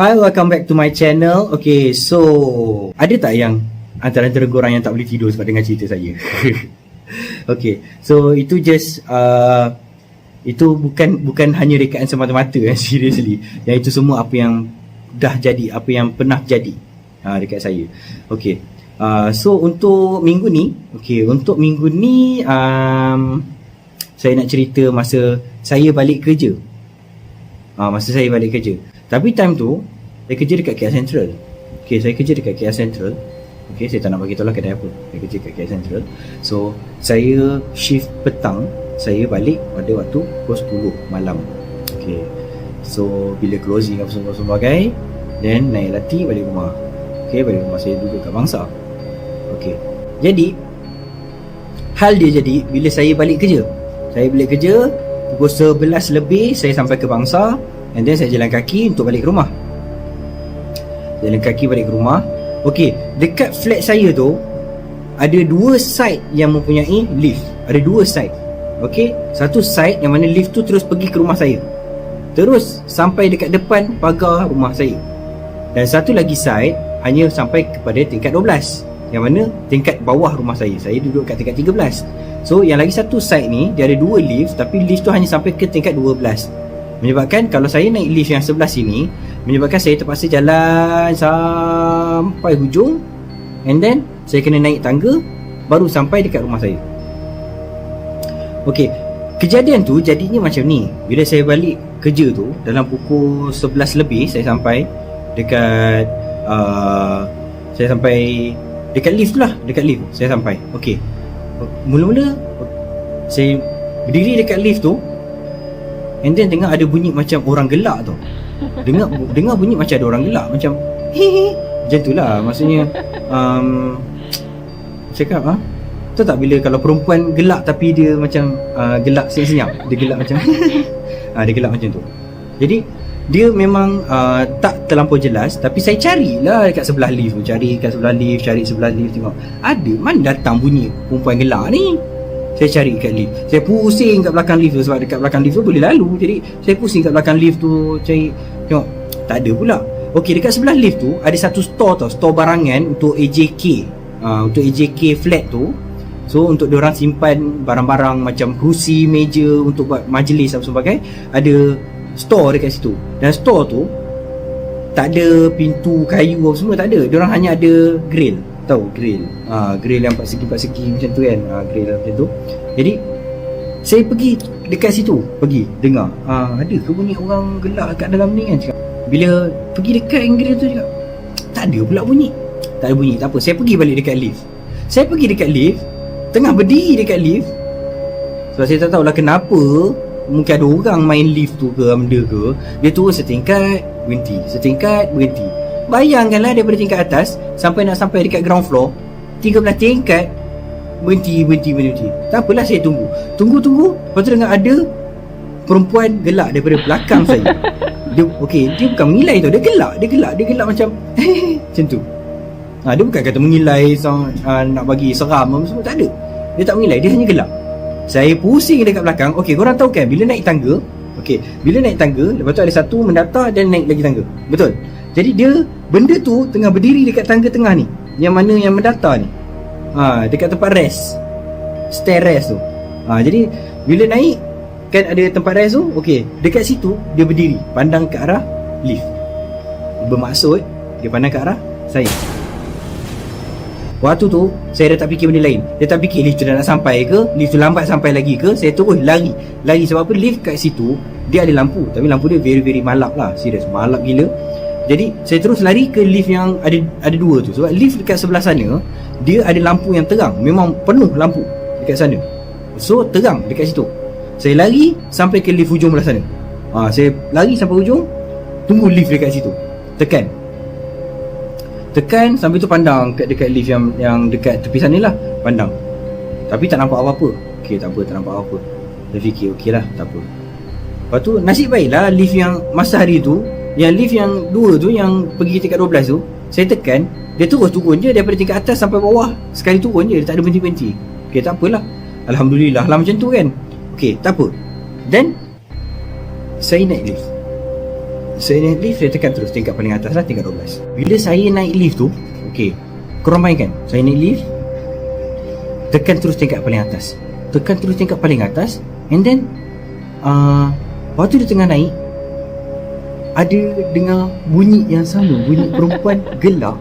Hi, welcome back to my channel. Okay, so ada tak yang antara-antara korang yang tak boleh tidur sebab dengar cerita saya? Okay, so itu just itu bukan hanya rekaan semata-mata seriously. Yang itu semua apa yang dah jadi, apa yang pernah jadi dekat saya. Okay, so untuk minggu ni, saya nak cerita masa saya balik kerja. Tapi time tu saya kerja dekat KL Sentral. Okay, saya kerja dekat KL Sentral. Okay, saya tak nak bagi tahu lah kedai apa. Saya kerja dekat KL Sentral. So saya shift petang, saya balik pada waktu pukul 10 malam. Okay, so bila closing apa semua sebagai, then naik lati balik rumah. Okay, balik rumah saya duduk kat Bangsa. Okay, jadi hal dia jadi bila saya balik kerja. Saya balik kerja pukul 11 lebih, saya sampai ke Bangsa. And then saya jalan kaki untuk balik ke rumah. Okay, dekat flat saya tu ada dua side yang mempunyai lift. Ada dua side. Okay, satu side yang mana lift tu terus pergi ke rumah saya, terus sampai dekat depan pagar rumah saya. Dan satu lagi side hanya sampai kepada tingkat 12, yang mana tingkat bawah rumah saya. Saya duduk kat tingkat 13. So yang lagi satu side ni dia ada dua lift, tapi lift tu hanya sampai ke tingkat 12. Menyebabkan kalau saya naik lift yang sebelah sini, menyebabkan saya terpaksa jalan sampai hujung, and then saya kena naik tangga baru sampai dekat rumah saya. Okey, kejadian tu jadinya macam ni. Bila saya balik kerja tu dalam pukul 11 lebih, saya sampai dekat saya sampai dekat lift tu lah, dekat lift saya sampai. Okey, mula-mula saya berdiri dekat lift tu, and then dengar ada bunyi macam orang gelak tu. Dengar bunyi macam ada orang gelak, macam hehe, macam tu lah. Maksudnya cakap tahu tak bila kalau perempuan gelak tapi dia macam gelak senyap, dia gelak macam dia gelak macam tu. Jadi dia memang tak terlampau jelas, tapi saya carilah dekat sebelah lift tu, cari sebelah lift tengok ada mana datang bunyi perempuan gelak ni. Saya cari kat lift, saya pusing kat belakang lift tu, sebab dekat belakang lift tu boleh lalu. Jadi saya pusing kat belakang lift tu, cari, tengok tak ada pula. Okey, dekat sebelah lift tu ada satu store tau, store barangan untuk AJK, untuk AJK flat tu. So untuk diorang simpan barang-barang macam kerusi, meja untuk buat majlis apa sebagainya. Ada store dekat situ. Dan store tu tak ada pintu kayu apa semua, tak ada. Diorang hanya ada grill. Tahu grill, grill yang 4 segi macam tu kan, grill macam tu. Jadi saya pergi dekat situ, pergi dengar ada ke bunyi orang gelak kat dalam ni kan. Cakap, bila pergi dekat grill tu cakap tak ada pula bunyi. Tak ada bunyi, tak apa. Saya pergi balik dekat lift. Tengah berdiri dekat lift, sebab saya tak tahulah kenapa, mungkin ada orang main lift tu ke benda ke, dia turun setingkat berhenti. Bayangkanlah daripada tingkat atas sampai dekat ground floor, 13 tingkat, berhenti. Tak apalah, saya tunggu. Lepas tu dengar ada perempuan gelak daripada belakang saya. Dia bukan mengilai tau, dia gelak macam macam tu. Dia bukan kata mengilai nak bagi seram apa semua, tak ada. Dia tak mengilai, dia hanya gelak. Saya pusing dekat belakang. Okey, korang tahu kan bila naik tangga, lepas tu ada satu mendata dan naik lagi tangga. Betul? Jadi benda tu tengah berdiri dekat tangga tengah ni, yang mana yang mendata ni, dekat tempat rest, stair rest tu. Jadi bila naik kan ada tempat rest tu. Okey, dekat situ dia berdiri pandang ke arah lift. Bermaksud dia pandang ke arah saya. Waktu tu saya dah tak fikir benda lain. Dia tak fikir lift tu dah nak sampai ke, lift tu lambat sampai lagi ke. Saya terus lari. Sebab apa? Lift kat situ dia ada lampu, tapi lampu dia very very malap lah. Serius, malap gila. Jadi saya terus lari ke lift yang ada dua tu. Sebab lift dekat sebelah sana dia ada lampu yang terang, memang penuh lampu dekat sana. So terang dekat situ. Saya lari sampai ke lift hujung belah sana. Saya lari sampai hujung, tunggu lift dekat situ. Tekan sampai tu pandang dekat lift yang dekat tepi sana lah, pandang. Tapi tak nampak apa-apa. Okey, tak apa, tak nampak apa-apa. Saya fikir okey lah, tak apa. Lepas tu nasib baiklah lift yang masa hari tu, yang lift yang dua tu, yang pergi tingkat 12 tu, saya tekan, dia terus turun je daripada tingkat atas sampai bawah. Sekali turun je, dia tak ada berhenti-berhenti. Okey, tak apalah, alhamdulillah lah macam tu kan. Okey, tak apa. Dan saya naik lift. Saya naik lift, saya tekan terus tingkat paling atas lah, tingkat 12. Bila saya naik lift tu, okay, korang bayangkan, saya naik lift, tekan terus tingkat paling atas, tekan terus tingkat paling atas, and then waktu dia tengah naik, ada dengar bunyi yang sama, bunyi perempuan gelak,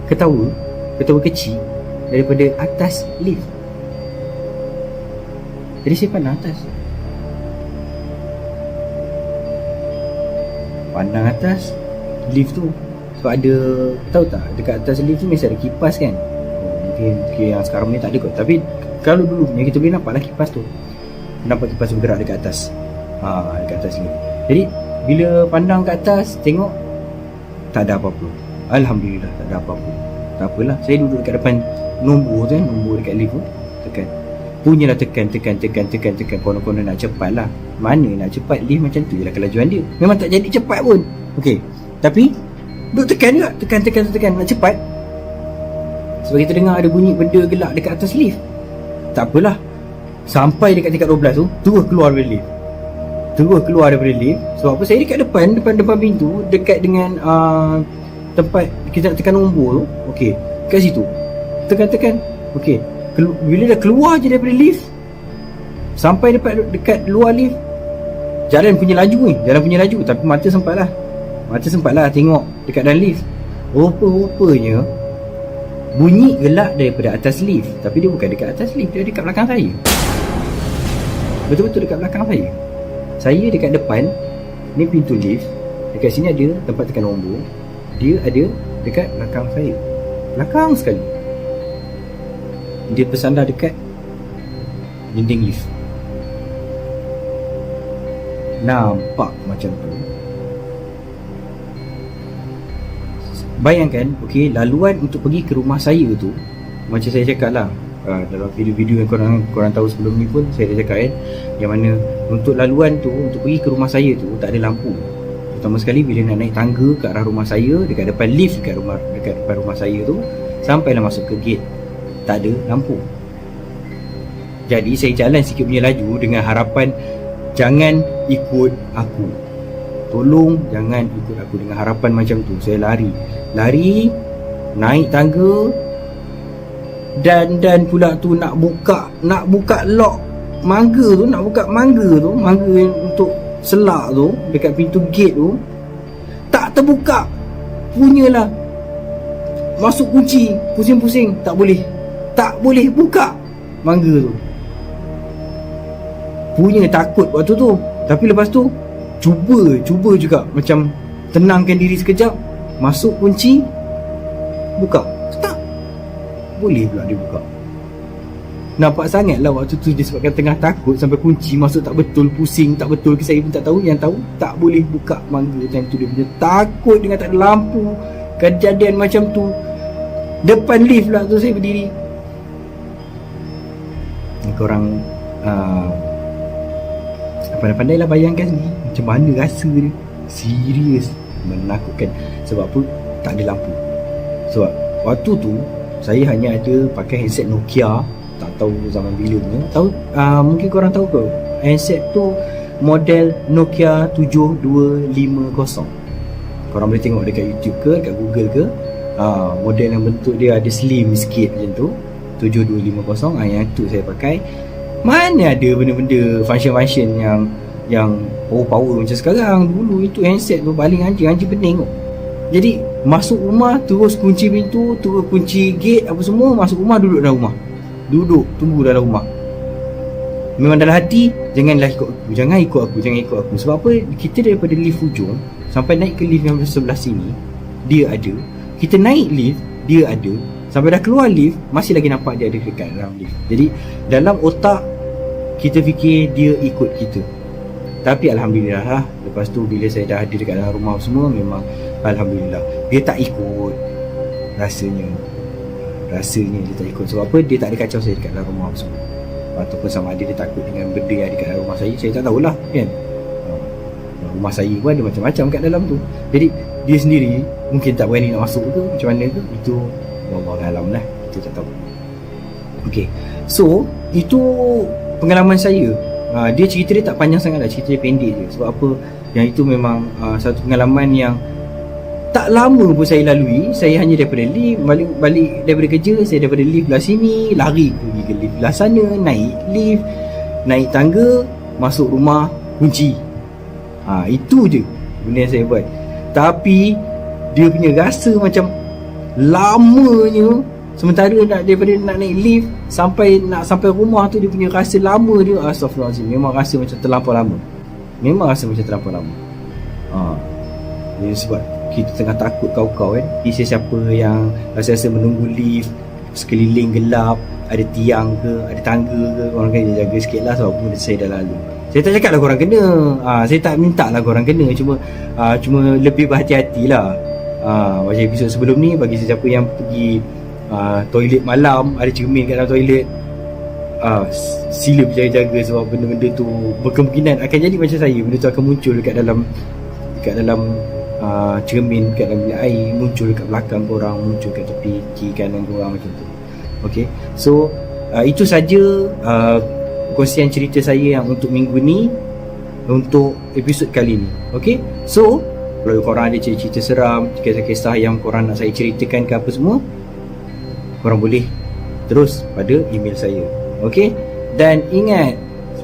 ketawa kecil daripada atas lift. Jadi saya pandang atas lift tu. Sebab ada, tahu tak, dekat atas lift tu mesti ada kipas kan. Mungkin yang sekarang ni tak ada kot, tapi kalau dulu yang kita boleh nampak lah kipas tu. Nampak kipas tu bergerak dekat atas, dekat atas lift. Jadi bila pandang kat atas, tengok tak ada apa-apa. Alhamdulillah tak ada apa-apa. Tak apalah, saya duduk dekat depan nombor tu kan, nombor dekat lift tu, tekan. Punyalah tekan. Konon-konon nak cepat lah. Mana nak cepat, lift macam tu je lah kelajuan dia. Memang tak jadi cepat pun. Okey, tapi duk tekan juga, tekan nak cepat. Sebab kita dengar ada bunyi benda gelak dekat atas lift. Tak apalah, sampai dekat tingkat 12 tu, terus keluar daripada lift. Sebab apa, saya dekat depan pintu, dekat dengan tempat kita nak tekan nombor tu. Okey, kat situ tekan. Okey, bila dah keluar je daripada lift, sampai dekat luar lift, jalan punya laju, tapi mata sempat lah tengok dekat dalam lift. Rupanya bunyi gelak daripada atas lift, tapi dia bukan dekat atas lift, dia dekat belakang saya. Betul-betul dekat belakang saya. Saya dekat depan ni pintu lift, dekat sini ada tempat tekan nombor, dia ada dekat belakang saya, belakang sekali. Dia bersandar dekat dinding lift. Nampak macam tu. Bayangkan, okey, laluan untuk pergi ke rumah saya tu, macam saya cakap lah, dalam video-video yang korang tahu sebelum ni pun saya dah cakap kan, yang mana untuk laluan tu, untuk pergi ke rumah saya tu tak ada lampu. Pertama sekali bila nak naik tangga ke arah rumah saya, dekat depan lift dekat depan rumah saya tu, sampailah masuk ke gate, tak ada lampu. Jadi saya jalan sikit punya laju dengan harapan jangan ikut aku. Tolong jangan ikut aku, dengan harapan macam tu. Saya lari naik tangga, dan pula tu nak buka lock mangga tu, mangga untuk selak tu dekat pintu gate tu, tak terbuka. Punyalah masuk kunci, pusing-pusing, tak boleh buka mangga tu. Punya takut waktu tu. Tapi lepas tu cuba juga macam tenangkan diri sekejap, masuk kunci, buka, tak boleh pula dia buka. Nampak sangat lah waktu tu disebabkan tengah takut sampai kunci masuk tak betul, pusing tak betul, saya pun tak tahu. Yang tahu tak boleh buka mangga time tu. Dia punya takut dengan tak ada lampu, kejadian macam tu. Depan lift lah tu saya berdiri. Korang pandai-pandai lah bayangkan ni macam mana rasa dia. Serius menakutkan. Sebab apa? Tak ada lampu. Sebab waktu tu saya hanya ada pakai handset Nokia. Tak tahu zaman bila ni. Tahu, mungkin korang tahu ke, handset tu model Nokia 7250. Korang boleh tengok dekat YouTube ke, dekat Google ke, model yang bentuk dia ada slim sikit macam tu, 7250. Yang tu saya pakai. Mana ada benda-benda function-function yang power macam sekarang. Dulu itu handset tu paling anjing pening tu. Jadi masuk rumah terus kunci pintu, terus kunci gate apa semua, masuk rumah, duduk dalam rumah, tunggu dalam rumah. Memang dalam hati, jangan ikut aku. Sebab apa? Kita daripada lift ujung sampai naik ke lift yang sebelah sini, dia ada. Kita naik lift, dia ada. Sampai dah keluar lift, masih lagi nampak dia ada dekat dalam lift. Jadi dalam otak kita fikir dia ikut kita. Tapi Alhamdulillah lah, lepas tu bila saya dah ada dekat dalam rumah semua, memang Alhamdulillah dia tak ikut. Rasanya dia tak ikut. Sebab apa? Dia tak ada kacau saya dekat dalam rumah semua. Ataupun sama ada dia takut dengan benda yang ada dekat dalam rumah saya tak tahulah kan. Rumah saya pun ada macam-macam kat dalam tu. Jadi dia sendiri mungkin tak berani nak masuk ke, macam mana ke, itu wallahualam lah, itu tak tahu. Okay, so itu pengalaman saya. Dia cerita dia tak panjang sangat lah, cerita dia pendek je. Sebab apa? Yang itu memang satu pengalaman yang tak lama pun saya lalui. Saya hanya daripada lift, balik daripada kerja, saya daripada lift belah sini, lari pergi ke lift belah sana, naik lift, naik tangga, masuk rumah, kunci. Itu je benda yang saya buat. Tapi dia punya rasa macam lamanya, sementara daripada nak naik lift sampai rumah tu, dia punya rasa lama dia, astagfirullahaladzim, memang rasa macam terlampau lama. Dia sebab kita tengah takut kau-kau kan. Siapa yang rasa menunggu lift, sekeliling gelap, ada tiang ke, ada tangga ke, korang kena jaga sikit lah, sebab benda saya dah lalu. Saya tak cakap lah korang kena, saya tak minta lah korang kena, cuma lebih berhati-hati lah. Macam episod sebelum ni, bagi sesiapa yang pergi toilet malam, ada cermin kat dalam toilet, sila berjaga-jaga, sebab benda-benda tu berkemungkinan akan jadi macam saya. Benda tu akan muncul kat dalam cermin, kat dalam bilik air, muncul kat belakang korang, muncul kat tepi kiri kanan korang, macam tu. Okay, so itu saja kongsian cerita saya yang untuk minggu ni, untuk episod kali ni. Okay, so kalau korang ada cerita seram, kisah-kisah yang korang nak saya ceritakan ke apa semua, korang boleh terus pada email saya. Okay, dan ingat,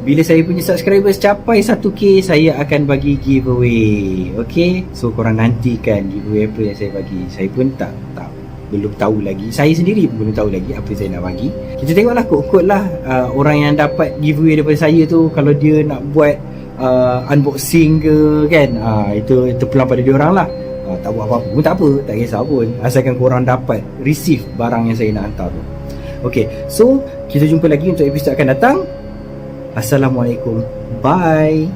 bila saya punya subscribers capai 1k, saya akan bagi giveaway. Okay, so korang nantikan giveaway apa yang saya bagi. Saya pun belum tahu lagi, saya sendiri pun belum tahu lagi apa saya nak bagi. Kita tengoklah, kot-kot lah orang yang dapat giveaway daripada saya tu, kalau dia nak buat unboxing ke kan, itu terpulang pada dia orang lah. Tak buat apa-apa pun tak apa, tak kisah pun, asalkan korang dapat receive barang yang saya nak hantar tu. Okay, so kita jumpa lagi untuk episod akan datang. Assalamualaikum, bye.